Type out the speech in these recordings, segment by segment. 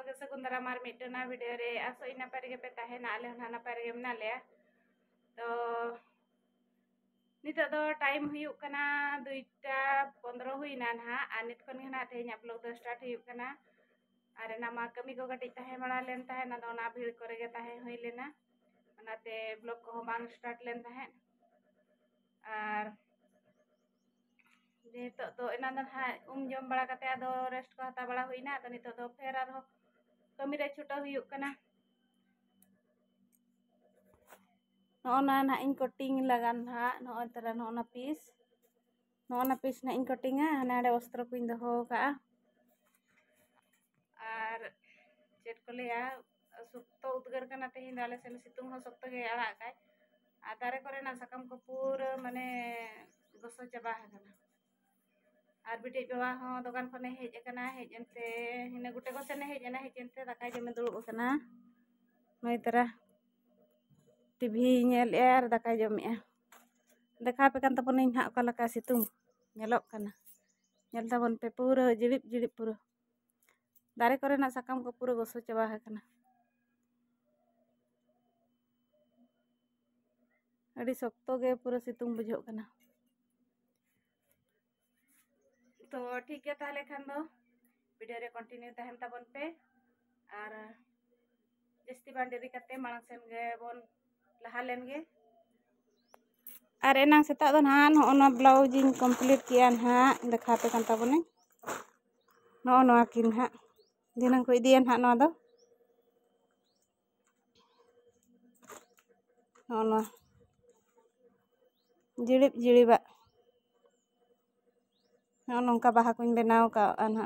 के सगुंदरा मार मिटना वीडियो रे आसो इना पारे के पेता है नाले ना पारे के मना ले तो नितो दो टाइम हुयुक कना 2:15 हुइना ना आ नित खन ना तेहें अपलोड दो स्टार्ट हुयुक कना अरे ना मा कमी को कटिज ताहे बड़ा लेन ताहे ना दो ना भीड़ करे के ताहे हुइ लेना ओनाते ब्लॉग को बांग स्टार्ट लेन ताहे और नितो तो एना दो हा जम बड़ा कते आदो रेस्ट को हता बड़ा हुइना तो नितो दो फेर आरो कमी रे छुटा हुयुक कना नोना ना इन कटिंग लगान हा नो तरह नोना पीस ना इन कटिंगा हाने वस्त्र को इन दो का और चेट को लिया सुक्तो उद्गार कना तेहें दाले से सितुंग हो सुक्तो के आड़ा का आ दारे करे ना सकम को पूरा माने गोसो चाबा हकना और बिटे बाबा हो दुकान खने हेज कना हेज एनते हिना गुटे को सेने हेज एनते दाका जमे दुड़ुब कना नई तरह टीवी नेल एर दाका जमे देखा पे कान तबन इन हा लका सितुंग नेलक कना नेल तबन पे पूरा जिड़िप पूरा दारे करे ना सकम को पूरा गोसो चाबा हकना अड़ी शक्तो गे पूरा सितुंग बुझो कना तो ठीक है ताहले खान दो वीडियो रे कंटिन्यू तहन तबन पे और जस्ती बान देरी करते मांग सेन गे बोन लहा लेन गे और एना सेता दो ना नो ब्लाउज इन कंप्लीट किया ना देखा पे कान तबने नो किन हा दिनंग को इदियन हा नो दो नो जिड़िबा नौका बाहा को बनाव का ना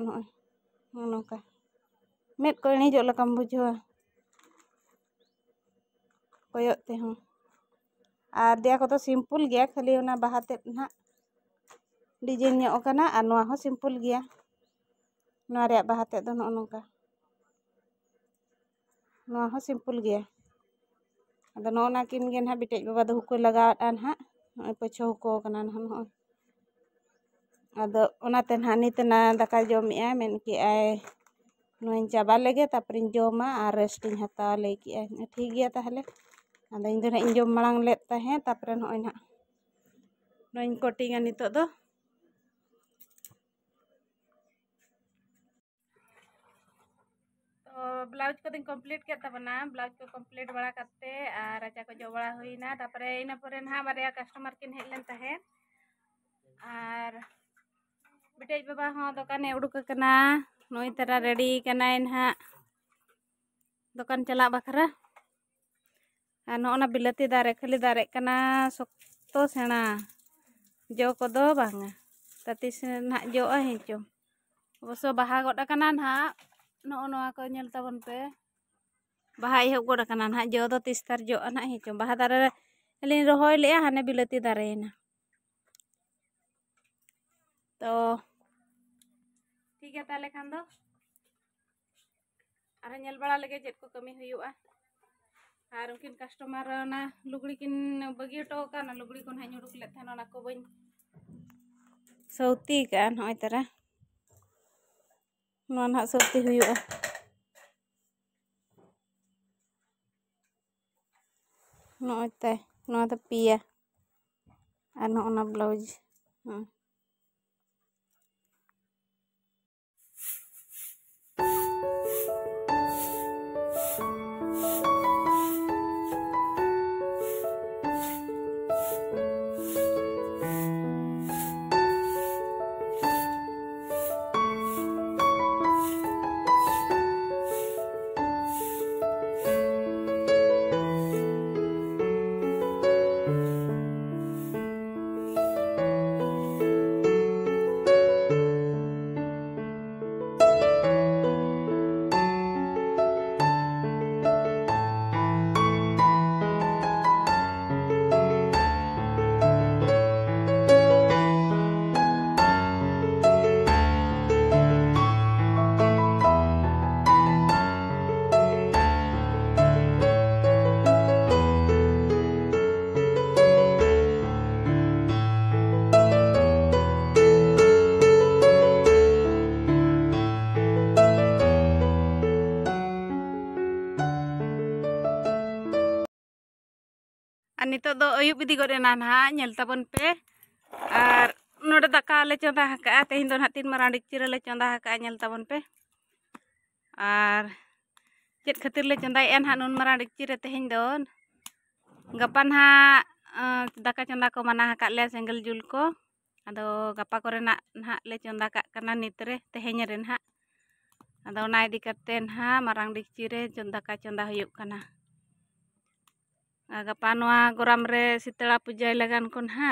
नौका मेद को इणिजो लकम बुझवा कोयोते हूँ और दिया को तो सिंपल गया खाली ओना बाहा तेद ना डिजाइन ᱧᱚᱜ ᱠᱟᱱᱟ और नोआ हो सिंपल गया नोआ रे बाहा तेद दो नौका नोआ हो सिंपल गया अदो नोना किन गे ना बिटेज बाबा दो हुको लगावत आन हा पछो हुको कना ना हो अदो ओनाते ना नितना दाका जमेआ मेन के आय नोइन चाबा लेगे तापरिन जमा और रेस्टिंग हता ले के आय ठीक गया ताहले अदो इन दो ना इन जम मांग लेत ताहे तापरे नोय ना नोइन कटिंग नितो दो तो ब्लाउज को दिन कंप्लीट के तबना ब्लाउज को कंप्लीट बड़ा करते और आचा को जो बड़ा हुईना तापरे इना परे ना बारे कस्टमर किन हेज लेन ताहे और बिटेज बाबा हो दुकान उड़ुक कना नोई तरह रेडी कना हा दुकान चला बखरा और नोना बिलाती दारे खाली दारे कना शक्तो सेना जो को दो बांगा ततिस ना जो हेचो अवश्य बाहा गड कना ना नोआ को नेल तबन पे बाहा एहब गड कना ना जो दो तिस्तार जो ना हेचो बाहा दारे लिन रोहय ले हाने बिलाती दारे ना तो ठीक है ताले खान दो और नेल बड़ा लगे चेक को कमी हुयुआ और उनकिन कस्टमर ना लुगड़ी किन बगी टो का ना लुगड़ी को हाई उड़ुक ले थाना ना को बइन सौती का नय तरह नो ना सौती हुयुआ नय ते नो तो पिया और नो ना ब्लाउज और नितो दो अयुब इदी गोरे ना ना नेल ताबन पे और नोडे दाका ले चंदा हका तेहिन दो ना 3 मारां डिक्ची ले चंदा हका नेल ताबन पे और चेत खातिर ले चंदा एन हा नुन मारां डिक्ची रे तेहिन दो गपा ना दाका चंदा को मना हका ले सेंगल जुल को अदो गपा करे ना ना ले चंदा का कना नितरे तेहिन रे ना अदो ना इदी करते ना मारां डिक्ची रे दाका चंदा हुयुक कना गपा नोआ गोराम रे शीतला पूजा लगन को ना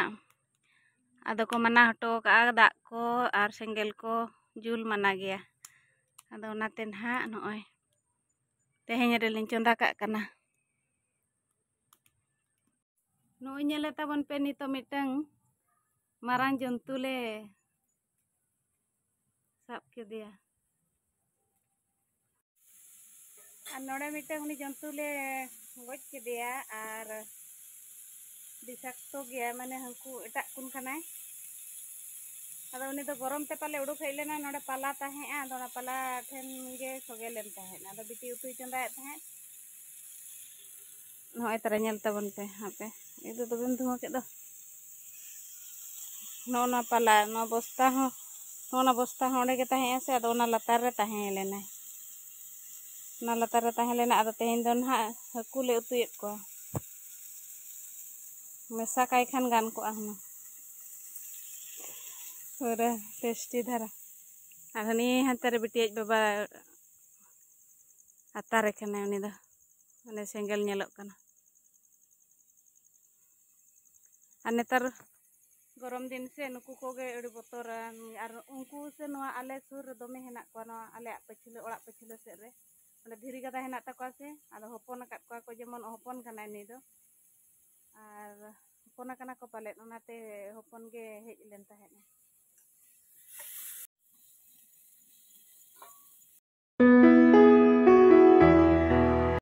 अदो को मना हटो का दाग को और सेंगल को जुल मना गया अदो नाते ना नोय तेहिन रे लिन चंदा का कना नोय नेले ताबन पे नितो मिटंग मारां जंतु ले साब के दिया और नोड़े मिटंग उनी जंतु ले गज के दिया और विषाक्तो गया माने हंकू एटा कुन कनाय अदो उनी दो गरम ते पाले उडुक हेज लेना नोड़े पाला ताहे अदो ना पाला ठेन गे सोगे लेन ताहे अदो बिटी उतुई चंदा ताहे नोय तरा नेल ताबन पे हापे इदो दो बिन धुआ के दो नो ना पाला नो बस्ता हो ओंडे गे ताहे से अदो ना लतार रे ताहे लेना ना लतार रे ताहे लेना अदो तेहिन दो ना हकू ले उतुयेत को मेसा काई खान गान को आहना पूरा टेस्टी धारा और हनी हंतरे बिटियज बाबा अतारे कने उनी दो माने सेंगल नेलोक कना और नेतार गरम दिन से नुकू कोगे अड़ी बतोरान और उनको से नोआ आले सुर दोमे हेना को नोआ आले पछिले ओड़ा पछिले से रे ओंडे धीरी गदा हेना तकवा से आदो होपन काट को को जेमन होपन कना नि दो और होपन कना को पाले ओनाते होपन गे हेज लेन ताहेना